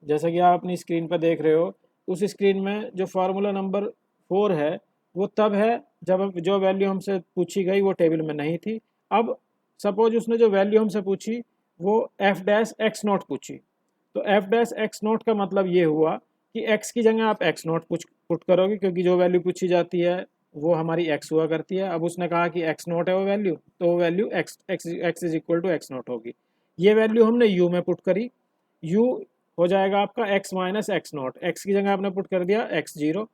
जैसा कि आप अपनी स्क्रीन पर देख रहे हो, उस स्क्रीन में जो फार्मूला नंबर 4 है वो तब है जब जो वैल्यू हमसे पूछी गई वो टेबल में नहीं थी। अब सपोज उसने जो वैल्यू हमसे पूछी वो एफ डैश एक्स नॉट पूछी, तो एफ डैश एक्स नॉट का मतलब ये हुआ कि एक्स की जगह आप एक्स नॉट पुट करोगे, क्योंकि जो वैल्यू पूछी जाती है वो हमारी एक्स हुआ करती है। अब उसने कहा कि एक्स नॉट है वो वैल्यू, तो वो value x x is equal to x naught होगी। ये वैल्यू हमने यू में पुट करी, यू हो जाएगा आपका x minus x not, x की जगह आपने पुट कर दिया x zero,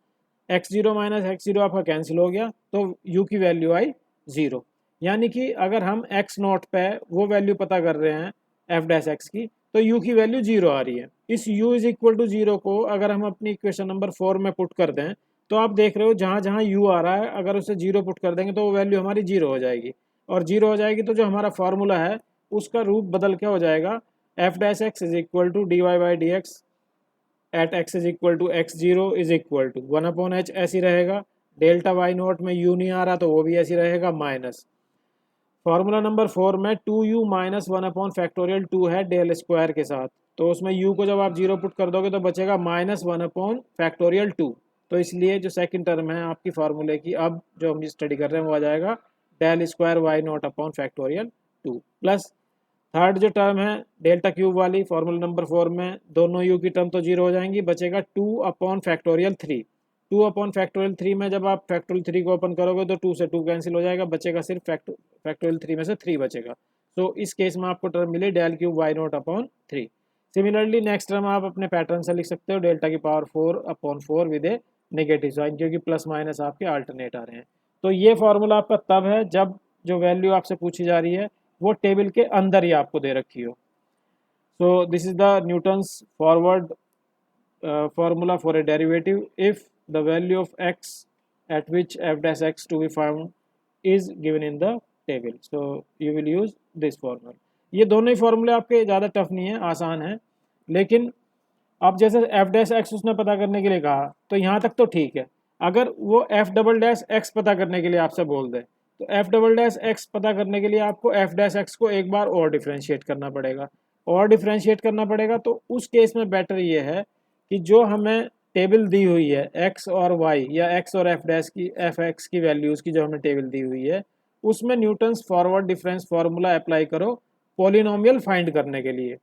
x zero minus x zero आपका कैंसिल हो गया, तो यू की वैल्यू आई जीरो। यानी कि अगर हम एक्स नॉट पे वो वैल्यू पता कर रहे हैं एफ डैश एक्स की, तो यू की वैल्यू जीरो आ रही है। इस u is equal to zero को अगर हम अपनी इक्वेशन नंबर 4 में पुट कर दें, तो आप देख रहे हो जहाँ जहाँ यू आ रहा है अगर उसे जीरो पुट कर देंगे तो वो वैल्यू हमारी जीरो हो जाएगी, और जीरो हो जाएगी तो जो हमारा फार्मूला है उसका रूप बदल के हो जाएगा f dash x is equal to d y by d x at x is equal to x zero is equal to one upon h ऐसी रहेगा। डेल्टा वाई नोट में यू नहीं आ रहा तो वो भी ऐसी रहेगा माइनस। फार्मूला नंबर 4 में 2u minus one upon factorial 2 है डेल स्क्वायर के साथ, तो उसमें u को जब आप जीरो पुट कर दोगे तो बचेगा माइनस वन अपॉन फैक्टोरियल 2। तो इसलिए जो सेकंड टर्म है आपकी फार्मूले की, अब जो हम स्टडी कर रहे हैं वो आ जाएगा del square y naught upon factorial 2 plus third जो टर्म है डेल्टा क्यूब वाली फार्मूला नंबर 4 में दोनों यू की टर्म तो जीरो हो जाएंगी, बचेगा 2 अपॉन फैक्टोरियल 3। 2 अपॉन फैक्टोरियल 3 में जब आप फैक्टोरियल 3 को ओपन करोगे तो 2 से 2 कैंसिल हो जाएगा, बचेगा सिर्फ फैक्टोरियल 3 में से 3 बचेगा। तो इस केस में आपको टर्म मिली del cube y naught upon 3। Similarly next term आप अपने पैटर्न से लिख सकते हो डेल्टा की power 4 upon 4 with a negative sign, क्योंकि प्लस माइनस आपके अल्टरनेट आ रहे हैं। तो ये फॉर्मूला आपका तब है जब जो वैल्यू आपसे पूछी जा रही है वो टेबल के अंदर ही आपको दे रखी हो। So this is the Newton's forward formula for a derivative if the value of x at which f dash x to be found is given in the table. So you will use this formula. ये दोनों ही फॉर्मूले आपके ज़्यादा tough नहीं है, आसान है, लेकिन अब जैसे एफ डैश एक्स उसने पता करने के लिए कहा तो यहाँ तक तो ठीक है। अगर वो एफ डबल डैश एक्स पता करने के लिए आपसे बोल दे तो एफ डबल डैश एक्स पता करने के लिए आपको एफ डैश एक्स को एक बार और डिफ्रेंशिएट करना पड़ेगा, और डिफ्रेंशिएट करना पड़ेगा। तो उस केस में बेटर ये है कि जो हमें टेबल दी हुई है एक्स और वाई या एक्स और एफ डैश की एफ एक्स की वैल्यूज़ की जो हमें टेबल दी हुई है उसमें Newton's forward difference formula apply करो पॉलिनोमियल फाइंड करने के लिए।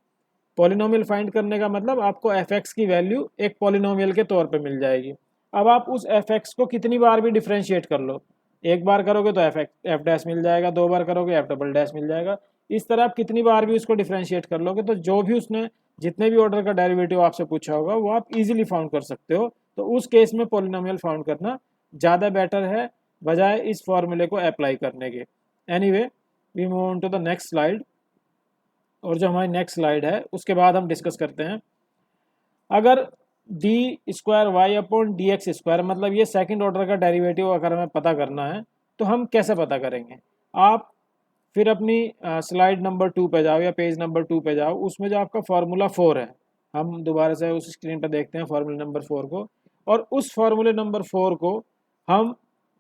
पॉलिनोमियल फाइंड करने का मतलब आपको एफ एक्स की वैल्यू एक पॉलिनोमियल के तौर पे मिल जाएगी। अब आप उस एफ एक्स को कितनी बार भी डिफ्रेंशिएट कर लो, एक बार करोगे तो एफ डैश मिल जाएगा, दो बार करोगे एफ डबल डैश मिल जाएगा। इस तरह आप कितनी बार भी उसको डिफ्रेंशिएट कर लोगे तो जो भी उसने जितने भी ऑर्डर का डेरिवेटिव आपसे पूछा होगा वो आप इजीली फाउंड कर सकते हो। तो उस केस में पॉलिनोमियल फाउंड करना ज़्यादा बेटर है बजाय इस फॉर्मूले को अप्लाई करने के। Anyway we move on to the next slide, और जो हमारी नेक्स्ट स्लाइड है उसके बाद हम डिस्कस करते हैं। अगर d square y upon d x square मतलब ये सेकंड ऑर्डर का डेरिवेटिव अगर हमें पता करना है तो हम कैसे पता करेंगे। आप फिर अपनी स्लाइड नंबर 2 पे जाओ या पेज नंबर 2 पे जाओ, उसमें जो आपका फार्मूला 4 है, हम दोबारा से उस स्क्रीन पर देखते हैं फार्मूला नंबर 4 को, और उस फार्मूले नंबर 4 को हम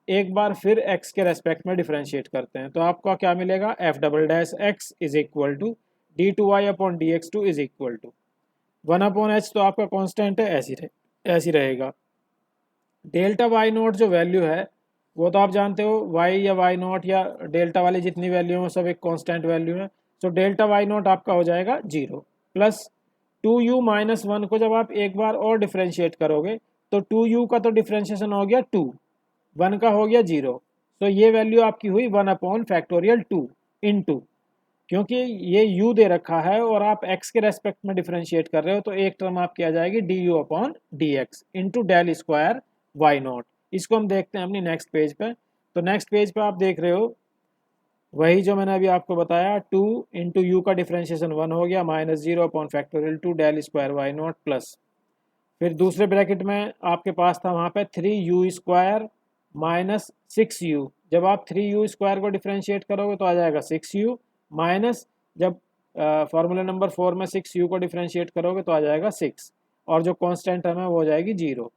एक बार फिर x के रेस्पेक्ट में डिफ्रेंशिएट करते हैं। तो आपको क्या मिलेगा, f double dash x is equal to d two y upon d x two is equal to one upon h, तो आपका कांस्टेंट है, ऐसी रहेगा। डेल्टा वाई नोट जो वैल्यू है वो तो आप जानते हो, वाई या वाई नोट या डेल्टा वाली जितनी वैल्यू है सब एक कांस्टेंट वैल्यू है। तो डेल्टा वाई नोट आपका हो जाएगा zero, plus 2u minus one को जब आप एक बार और डिफ्रेंशिएट करोगे तो 2u का तो डिफ्रेंशिएशन हो गया 2, 1 का हो गया 0। तो ये वैल्यू आपकी हुई 1 अपॉन फैक्टोरियल 2 इन टू, क्योंकि ये u दे रखा है और आप x के रेस्पेक्ट में डिफ्रेंशिएट कर रहे हो तो एक टर्म आपकी आ जाएगी d u upon d x into del square y naught. इसको हम देखते हैं अपनी नेक्स्ट पेज पे। तो नेक्स्ट पेज पे आप देख रहे हो वही जो मैंने अभी आपको बताया, 2 इंटू यू का डिफ्रेंशिएशन 1 हो गया minus 0 upon factorial 2 del square y naught plus, फिर दूसरे ब्रैकेट में आपके पास था वहाँ पे 3u स्क्वायर माइनस 6u। जब आप 3u स्क्वायर को डिफ्रेंशिएट करोगे तो आ जाएगा 6u माइनस, जब फार्मूला नंबर 4 में 6u को डिफ्रेंशिएट करोगे तो आ जाएगा 6, और जो कांस्टेंट टर्म है वो हो जाएगी 0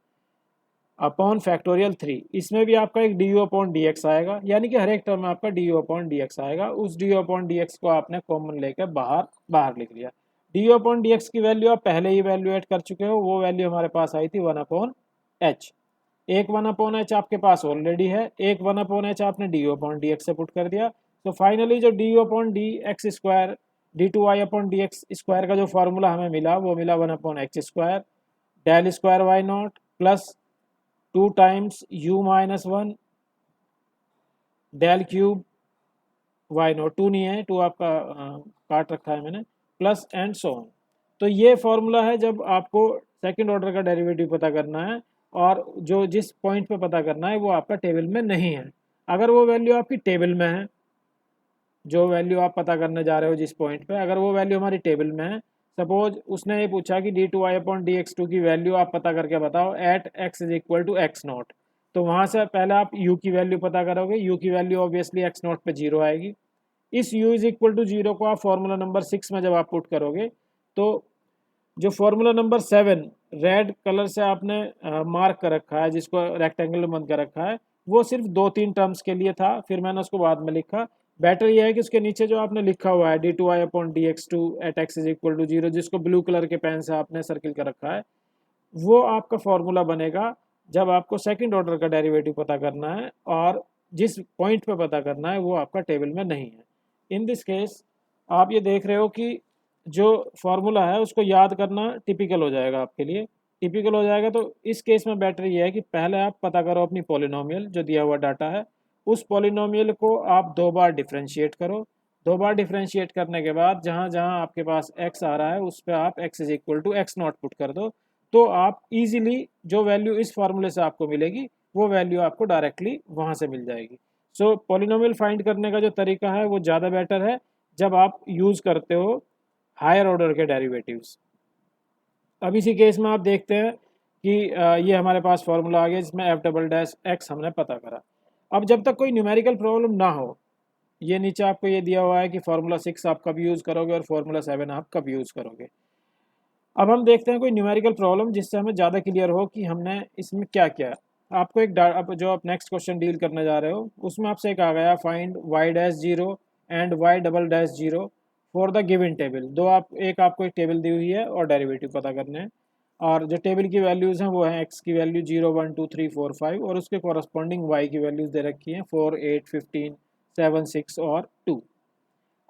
अपॉन फैक्टोरियल 3। इसमें भी आपका एक D u upon d x आएगा, यानी कि हर एक टर्म में आपका D u upon d x आएगा। उस D u upon d x को आपने कॉमन लेकर बाहर लिख लिया। du/dx की वैल्यू आप पहले ही वैल्यूएट कर चुके हो, वो वैल्यू हमारे पास आई थी 1/h। एक 1/h आपके पास ऑलरेडी है, एक 1/h आपने du/dx से पुट कर दिया। तो फाइनली जो du/dx स्क्वायर d2y/dx स्क्वायर का जो फार्मूला हमें मिला वो मिला 1/h square del square y naught plus 2 times u minus 1 del cube y naught, 2 नहीं है, 2 आपका काट रखा है मैंने, प्लस एंड सो ऑन। तो ये फॉर्मूला है जब आपको सेकंड ऑर्डर का डेरिवेटिव पता करना है और जो जिस पॉइंट पे पता करना है वो आपका टेबल में नहीं है। अगर वो वैल्यू आपकी टेबल में है, जो वैल्यू आप पता करने जा रहे हो जिस पॉइंट पे, अगर वो वैल्यू हमारी टेबल में है, सपोज उसने ये पूछा कि d2y/dx2 की वैल्यू आप पता करके बताओ at x is equal to x naught, तो वहाँ से पहले आप u की वैल्यू पता करोगे, u की वैल्यू ऑब्वियसली x नॉट पे 0 आएगी। इस u इज इक्वल टू 0 को आप फॉर्मूला नंबर 6 में जब आप पुट करोगे तो जो फॉर्मूला नंबर 7 रेड कलर से आपने मार्क कर रखा है, जिसको रेक्टेंगल बंद कर रखा है, वो सिर्फ 2-3 टर्म्स के लिए था, फिर मैंने उसको बाद में लिखा। बेटर यह है कि उसके नीचे जो आपने लिखा हुआ है d2y/dx2 at x is equal to 0, जिसको ब्लू कलर के पेन से आपने सर्किल कर रखा है, वो आपका फॉर्मूला बनेगा जब आपको सेकंड ऑर्डर का डेरिवेटिव पता करना है और जिस पॉइंट पे पता करना है वो आपका टेबल में नहीं है। इन दिस केस आप ये देख रहे हो कि जो फॉर्मूला है उसको याद करना टिपिकल हो जाएगा आपके लिए, टिपिकल हो जाएगा। तो इस केस में बेटर ये है कि पहले आप पता करो अपनी पॉलिनोमियल जो दिया हुआ डाटा है, उस पॉलिनोमियल को आप 2 बार डिफ्रेंशिएट करो। 2 बार डिफ्रेंशिएट करने के बाद जहाँ जहाँ आपके पास x आ रहा है उस पर आप x is equal to x naught put कर दो, तो आप इजीली जो वैल्यू इस फार्मूले से आपको मिलेगी वो वैल्यू आपको डायरेक्टली वहाँ से मिल जाएगी। सो पॉलिनोमियल फाइंड करने का जो तरीका है वो ज़्यादा बेटर है जब आप यूज़ करते हो हायर ऑर्डर के डेरिवेटिव्स। अब इसी केस में आप देखते हैं कि ये हमारे पास फॉर्मूला आ गया जिसमें f डबल डैश x हमने पता करा। अब जब तक कोई न्यूमेरिकल प्रॉब्लम ना हो, ये नीचे आपको ये दिया हुआ है कि फार्मूला 6 आप कब यूज़ करोगे और फार्मूला 7 आप कब यूज़ करोगे। अब हम देखते हैं कोई न्यूमेरिकल प्रॉब्लम जिससे हमें ज़्यादा क्लियर हो कि हमने इसमें क्या किया। आपको एक अब जो आप नेक्स्ट क्वेश्चन डील करने जा रहे हो उसमें आपसे एक आ गया find y'0 and y'0 for the given table. एक आपको एक टेबल दी हुई है और डेरिवेटिव पता करने हैं, और जो टेबल की वैल्यूज़ हैं वो हैं x की वैल्यू 0 1 2 3 4 5 और उसके कॉरस्पॉन्डिंग y की वैल्यूज़ दे रखी हैं 4 8 15 7 6 और 2।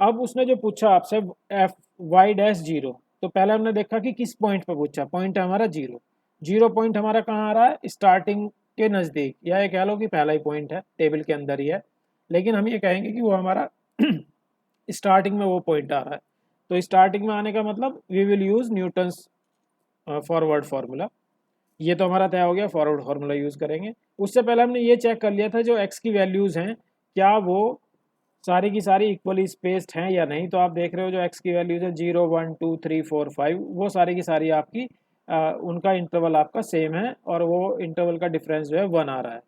अब उसने जो पूछा आपसे y'0, तो पहले हमने देखा कि किस पॉइंट पर पूछा, पॉइंट है हमारा 0। 0 पॉइंट हमारा कहाँ आ रहा है, स्टार्टिंग के नज़दीक, या ये कह लो कि पहला ही पॉइंट है, टेबल के अंदर ही है, लेकिन हम ये कहेंगे कि वो हमारा स्टार्टिंग में वो पॉइंट आ रहा है। तो स्टार्टिंग में आने का मतलब we will use Newton's forward formula. ये तो हमारा तय हो गया, फॉरवर्ड फार्मूला यूज़ करेंगे। उससे पहले हमने ये चेक कर लिया था जो x की वैल्यूज़ हैं क्या वो सारी की सारी इक्वली स्पेस्ड हैं या नहीं। तो आप देख रहे हो जो x की वैल्यूज़ है 0 1 2 3 4 5 वो सारी की सारी आपकी उनका इंटरवल आपका सेम है और वो इंटरवल का डिफरेंस जो है 1 आ रहा है।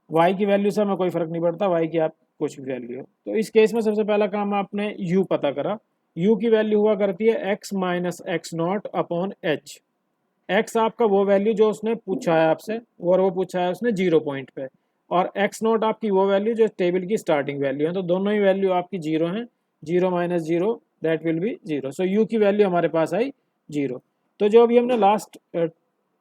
y की वैल्यू से हमें कोई फ़र्क नहीं पड़ता, y की आप कुछ भी वैल्यू हो। तो इस केस में सबसे पहला काम आपने u पता करा। u की वैल्यू हुआ करती है x minus x not upon h। x आपका वो वैल्यू जो उसने पूछा है आपसे और वो पूछा है उसने 0 पॉइंट पे, और x नॉट आपकी वो वैल्यू जो टेबल की स्टार्टिंग वैल्यू है, तो दोनों ही वैल्यू आपकी 0 हैं। 0 minus 0 that will be 0। So u की वैल्यू हमारे पास आई 0। तो जो अभी हमने लास्ट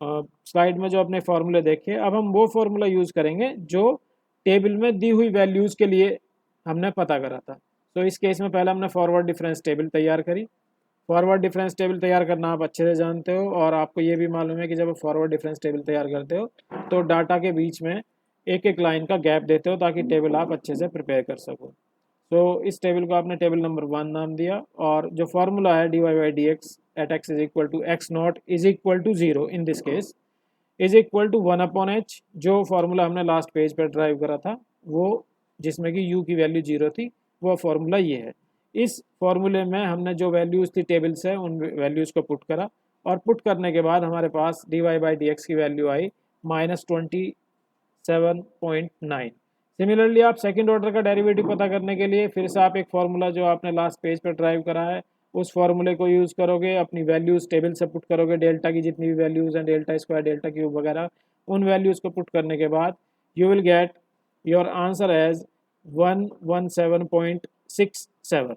स्लाइड में जो अपने फार्मूले देखे, अब हम वो फार्मूला यूज़ करेंगे जो टेबल में दी हुई वैल्यूज़ के लिए हमने पता करा था। तो इस केस में पहले हमने फॉरवर्ड डिफरेंस टेबल तैयार करी। फॉरवर्ड डिफरेंस टेबल तैयार करना आप अच्छे से जानते हो, और आपको ये भी मालूम है कि जब आप फॉरवर्ड डिफरेंस टेबल तैयार करते हो तो डाटा के बीच में एक एक लाइन का गैप देते हो ताकि टेबल आप अच्छे से प्रिपेयर कर सको। तो इस टेबल को आपने टेबल नंबर 1 नाम दिया, और जो फार्मूला है dy/dx at x is equal to x naught is equal to 0 in this case is equal to 1/h, जो फार्मूला हमने लास्ट पेज पर ड्राइव करा था वो, जिसमें कि u की वैल्यू 0 थी, वो फार्मूला ये है। इस फार्मूले में हमने जो वैल्यूज़ थी टेबल से उन वैल्यूज़ को पुट करा, और पुट करने के बाद हमारे पास dy/dx की वैल्यू आई -27.9। सिमिलरली आप सेकंड ऑर्डर का डेरिवेटिव पता करने के लिए फिर से आप एक फार्मूला जो आपने लास्ट पेज पर ड्राइव करा है उस फार्मूले को यूज़ करोगे, अपनी वैल्यूज़ टेबल से पुट करोगे, डेल्टा की जितनी भी वैल्यूज़ हैं, डेल्टा स्क्वायर, डेल्टा क्यूब वगैरह, उन वैल्यूज़ को पुट करने के बाद you will get your answer as 117.67।